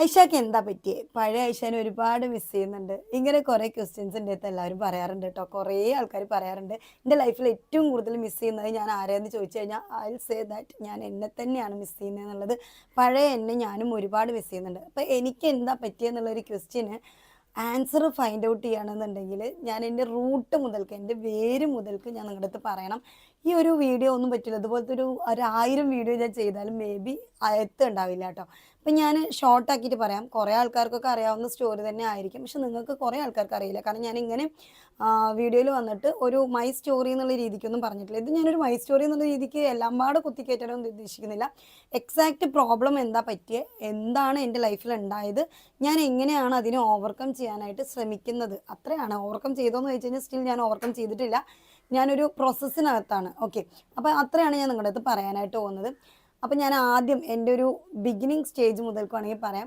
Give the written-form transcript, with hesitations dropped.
ഐഷാക്ക് എന്താ പറ്റിയേ? പഴയ ഐഷാനെ ഒരുപാട് മിസ് ചെയ്യുന്നുണ്ട്. ഇങ്ങനെ കുറേ ക്വസ്റ്റ്യൻസ് എൻ്റെ അടുത്ത് എല്ലാവരും പറയാറുണ്ട് കേട്ടോ. കുറേ ആൾക്കാർ പറയാറുണ്ട്. എൻ്റെ ലൈഫിൽ ഏറ്റവും കൂടുതൽ മിസ് ചെയ്യുന്നത് ഞാൻ ആരെയെന്ന് ചോദിച്ചു കഴിഞ്ഞാൽ ഐ വിൽ സേ ദാറ്റ് ഞാൻ എന്നെ തന്നെയാണ് മിസ് ചെയ്യുന്നത് എന്നുള്ളത്. പഴയ എന്നെ ഞാനും ഒരുപാട് മിസ് ചെയ്യുന്നുണ്ട്. അപ്പോൾ എനിക്ക് എന്താ പറ്റിയെന്നുള്ളൊരു ക്വസ്റ്റ്യന് ആൻസർ ഫൈൻഡ് ഔട്ട് ചെയ്യണമെന്നുണ്ടെങ്കിൽ ഞാൻ എൻ്റെ റൂട്ട് മുതൽക്ക് എൻ്റെ വേര് മുതൽക്ക് ഞാൻ നിങ്ങളുടെ അടുത്ത് പറയണം. ഈ ഒരു വീഡിയോ ഒന്നും പറ്റില്ല. ഇതുപോലത്തെ ഒരു 1000 വീഡിയോ ഞാൻ ചെയ്താലും മേ ബി എത്തുണ്ടാവില്ല കേട്ടോ. അപ്പം ഞാൻ ഷോർട്ടാക്കിയിട്ട് പറയാം. കുറേ ആൾക്കാർക്കൊക്കെ അറിയാവുന്ന സ്റ്റോറി തന്നെ ആയിരിക്കും. പക്ഷെ നിങ്ങൾക്ക് കുറേ ആൾക്കാർക്ക് അറിയില്ല. കാരണം ഞാനിങ്ങനെ വീഡിയോയിൽ വന്നിട്ട് ഒരു മൈ സ്റ്റോറി എന്നുള്ള രീതിക്കൊന്നും പറഞ്ഞിട്ടില്ല. ഇത് ഞാനൊരു മൈ സ്റ്റോറി എന്നുള്ള രീതിക്ക് എല്ലാം പാടെ കുത്തിക്കയറ്റാനൊന്നും ഉദ്ദേശിക്കുന്നില്ല. എക്സാക്റ്റ് പ്രോബ്ലം എന്താ പറ്റിയത്, എന്താണ് എൻ്റെ ലൈഫിൽ ഉണ്ടായത്, ഞാൻ എങ്ങനെയാണ് അതിനെ ഓവർകം ചെയ്യാനായിട്ട് ശ്രമിക്കുന്നത്, അത്രയാണ്. ഓവർകം ചെയ്തോന്ന് ചോദിച്ചു കഴിഞ്ഞാൽ സ്റ്റിൽ ഞാൻ ഓവർകം ചെയ്തിട്ടില്ല. ഞാനൊരു പ്രോസസ്സിനകത്താണ്. ഓക്കെ, അപ്പോൾ അത്രയാണ് ഞാൻ നിങ്ങളുടെ അടുത്ത് പറയാനായിട്ട് പോകുന്നത്. അപ്പം ഞാൻ ആദ്യം എൻ്റെ ഒരു ബിഗിനിങ് സ്റ്റേജ് മുതൽക്ക് വേണമെങ്കിൽ പറയാം.